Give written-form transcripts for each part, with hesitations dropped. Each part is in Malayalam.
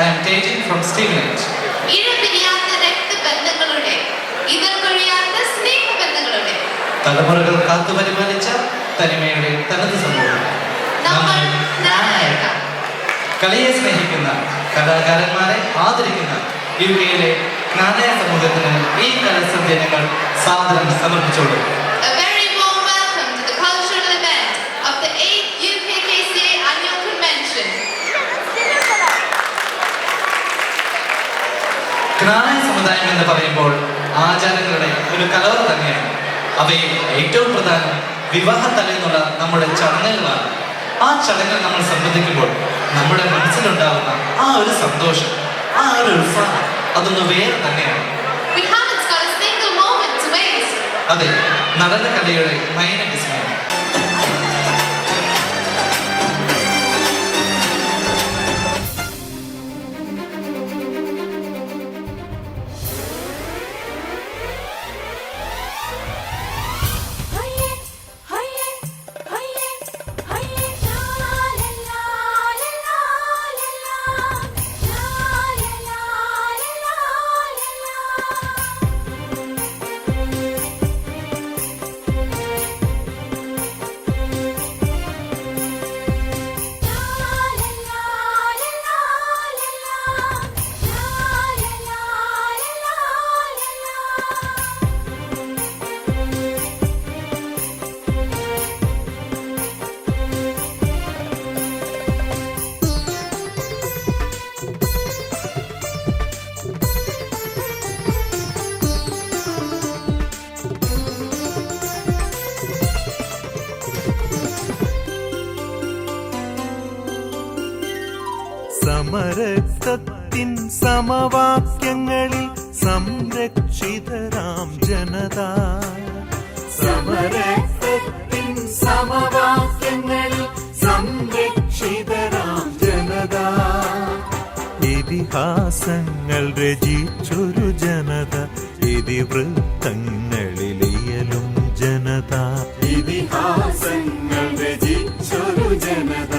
I am taking from Stevenage. തലമുറകൾ കാത്തു പരിപാലിച്ച തനിമയുടെ തനത് സമൂഹം. കലയെ സ്നേഹിക്കുന്ന കലാകാരന്മാരെ ആദരിക്കുന്ന യുകെയിലെ നാണയ സമൂഹത്തിന് ഈ കലോത്സവത്തെ ഞങ്ങൾ സാദരം സമർപ്പിച്ചോളൂ. ജ്ഞാനായ സമുദായം എന്ന് പറയുമ്പോൾ ആചാരങ്ങളുടെ ഒരു കലവറ തന്നെയാണ്. അവയിൽ ഏറ്റവും പ്രധാനം വിവാഹ തലേന്നുള്ള നമ്മുടെ ചടങ്ങുകളാണ്. ആ ചടങ്ങിൽ നമ്മൾ സംബന്ധിക്കുമ്പോൾ നമ്മുടെ മനസ്സിലുണ്ടാകുന്ന ആ ഒരു സന്തോഷം, ആ ഒരു ഉത്സാഹം, അതൊന്ന് വേറെ തന്നെയാണ്. അതെ, നടന കലയുടെ നയന വിസ്മയം. സമരസത്തിൻ സമവാക്യങ്ങളിൽ സംരക്ഷിതരാം ജനത. സമരസത്തിൻ സമവാക്യങ്ങളിൽ സംരക്ഷിതരാം ജനത. ഇതിഹാസങ്ങൾ രചിച്ചൊരു ജനത, ഇതിവൃത്തങ്ങളിലിയലും ജനത. ഇതിഹാസങ്ങൾ രചിച്ചൊരു ജനത,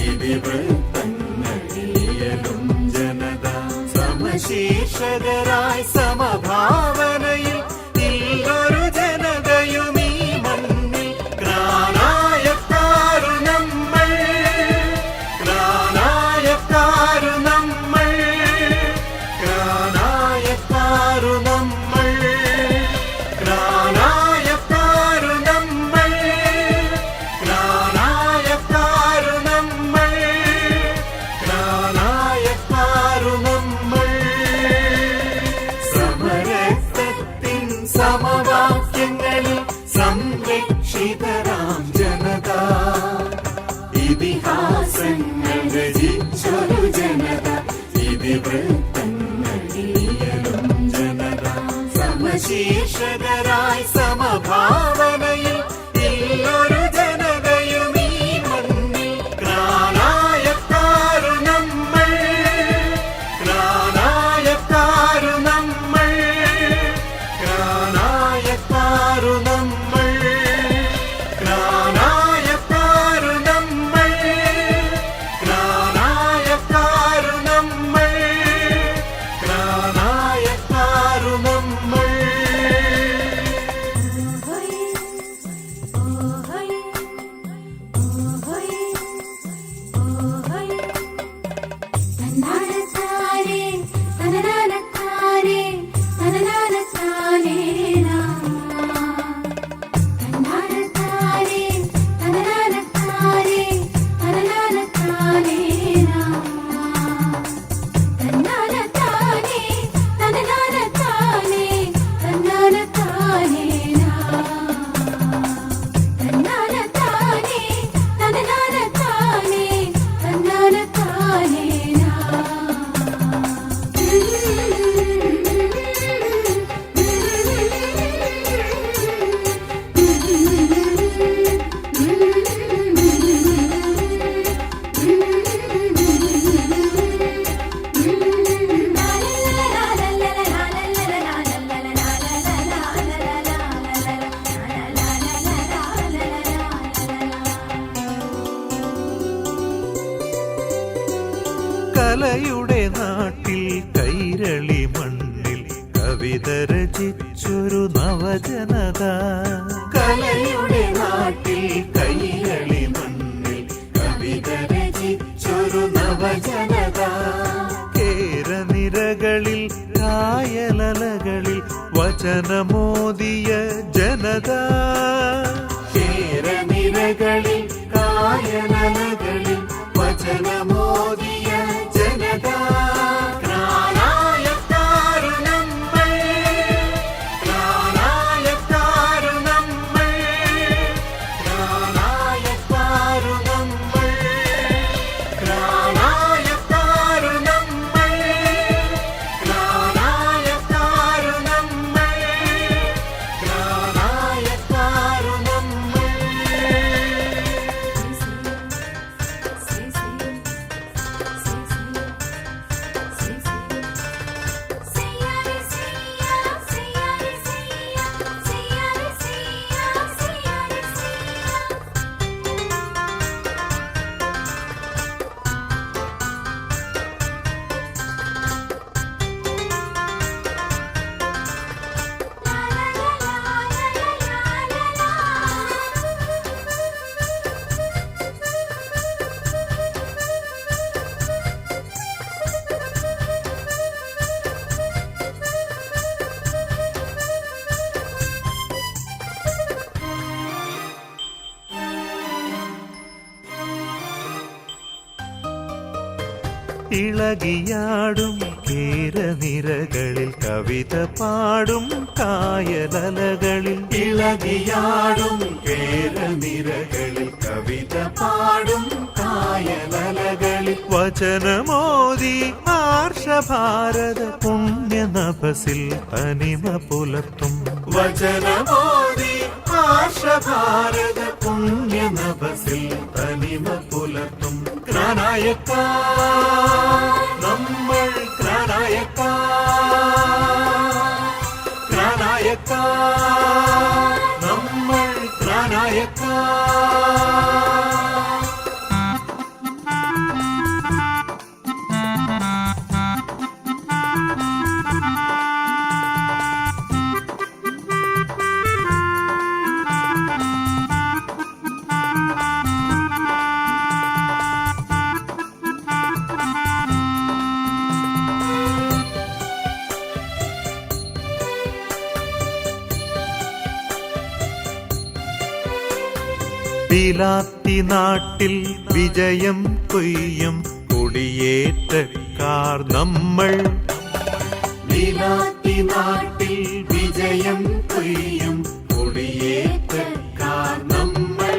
ഇതിവൃത്തങ്ങളിലിയലും ജനത. സമശീർഷകരായി സമഭാവനയിൽ ഇല്ലൊരു ജനതയും ഈ മണ്ണിൽ. ഗ്രാനായക്കാരു നമ്മൾ, ഗ്രാനായക്കാരു നമ്മൾ, ഗ്രാനായക്കാരു നമ്മൾ, ഗ്രാനായക്കാരു നമ്മൾ, ഗ്രാനായക്കാരു നമ്മൾ, ഗ്രാനായക്കാരു നമ്മൾ. സമരസത്തിൻ സമവാക്യങ്ങളിൽ സംരക്ഷിതരാം ജനത. ഇതിഹാസങ്ങൾ രചിച്ചൊരു ജനത, ഇതിവൃത്തങ്ങളിലും ജനത. സമശീർഷകരായി സമഭാവനയിൽ ഇല്ലൊരു ജനതയും ഈ മണ്ണിൽ. ഗ്രാനായക്കാരു നമ്മൾ, ഗ്രാനായക്കാരു നമ്മൾ, ഗ്രാനായക്കാരു നമ്മൾ, ഗ്രാനായക്കാരു നമ്മൾ, ഗ്രാനായക്കാരു നമ്മൾ, ഗ്രാനായക്കാരു നമ്മൾ. രചിച്ചൊരു നവജനത. കലയുടെ നാട്ടിൽ കൈകളി മണ്ണിൽ കവിത രചിച്ചൊരു നവജനത. കേരനിരകളിൽ കായലലകളിൽ വചനമോദിയ ജനത. കേരനിരകളിൽ കായലലകളിൽ വചനമോദിയ ജനത. ജ്ഞാനായക്കാരു നമ്മൾ, ജ്ഞാനായക്കാരു നമ്മൾ, ജ്ഞാനായക്കാരു നമ്മൾ, ജ്ഞാനായക്കാരു നമ്മൾ, ജ്ഞാനായക്കാരു നമ്മൾ, ജ്ഞാനായക്കാരു നമ്മൾ. ഇളകിയാടും കേരനിരകളിൽ കവിത പാടും കായലലകളിൽ. ഇളകിയാടും കേരനിരകളിൽ കവിത പാടും കായലലകളിൽ വചനമോദി ആർഷഭാരത പുണ്യനഭസിൽ തനിമ പുലർത്തും. വചനമോദി ആർഷഭാരത പുണ്യനഭസിൽ തനിമ പുലർത്തും. ജ്ഞാനായക്ക നമ്മൾ, ജ്ഞാനായക്ക, ജ്ഞാനായക്ക നമ്മൾ, ജ്ഞാനായക്ക. വിലാത്തി നാട്ടിൽ വിജയം കൊയ്യും കൊടിയേറ്റക്കാർ നമ്മൾ. വിലാത്തി നാട്ടിൽ വിജയം കൊയ്യും കൊടിയേറ്റക്കാർ നമ്മൾ.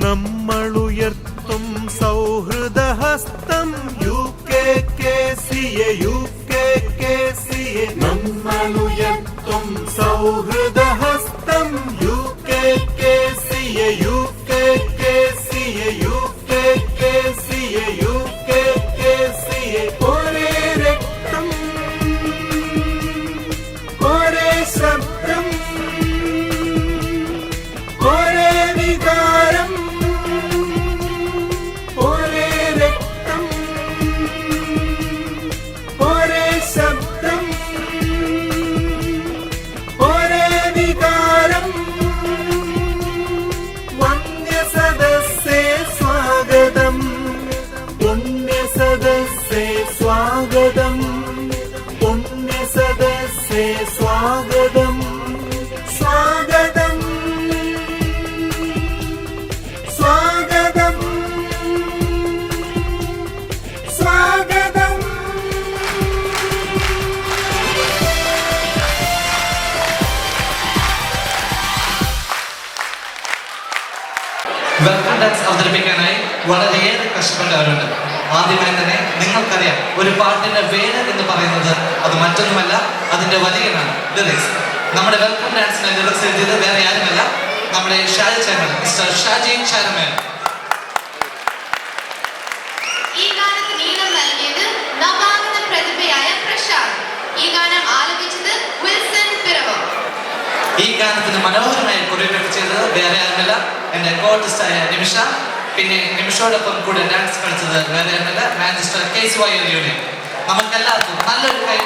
നമ്മൾ ഉയർത്തും സൗഹൃദഹസ്തം UKKCA UKKCA. നമ്മൾ ഉയർത്തും സൗഹൃദഹസ്തം UKKCA UKKCA UKKCA UKKCA. ഒരേ രക്തം, ഒരേ ശബ്ദം, ഒരേ വികാരം, ഒരേ രക്തം, ഒരേ ശബ്ദം, ഒരേ വികാരം. വന്യസദസ്സേ സ്വാഗതം, പുണ്യസദസ്സേ സ്വാഗതം, പുണ്യസദസ്സേ സ്വാഗതം, സ്വാഗതം, സ്വാഗതം, സ്വാഗതം. വെൽക്കം ഡാൻസ് അവതരിപ്പിക്കാനായി വളരെയേറെ കഷ്ടപ്പെട്ടവരുണ്ട്. ആദ്യമായി തന്നെ നിങ്ങൾക്കറിയാം, ഒരു പാട്ടിന്റെ വേര് എന്ന് പറയുന്നത് അത് മറ്റൊന്നുമല്ല, അതിന്റെ വരികളാണ്, ലിറിക്സ്. നമ്മുടെ വെൽക്കം ഡാൻസിന്റെ ലിറിക്സ് എഴുതിയത് വേറെ ആരുമല്ല, നമ്മുടെ ഷാജി ചേട്ടൻ, മിസ്റ്റർ ഷാജി ചാരമേൽ. ഈ ഗാനത്തിന് ഈണം നൽകിയത് നവാഗത പ്രതിഭയായ പ്രശാന്ത്. ഈ ഗാനം ആലപിച്ചത് വിൽസൺ പിറവം. ഈ ഗാനത്തിന് മനോഹരമായി കൊറിയോഗ്രാഫി ചെയ്തത് വേറെ ആരുമല്ല, എന്റെ കോർട്ടിസ്റ്റായ നിമിഷ. പിന്നെ നിമിഷോടൊപ്പം കൂടെ ഡാൻസ് കളിച്ചത് വേറെ ആരുമല്ല, മാഞ്ചസ്റ്റർ KCY യൂണിയൻ. നമുക്കെല്ലാവർക്കും നല്ലൊരു കൈ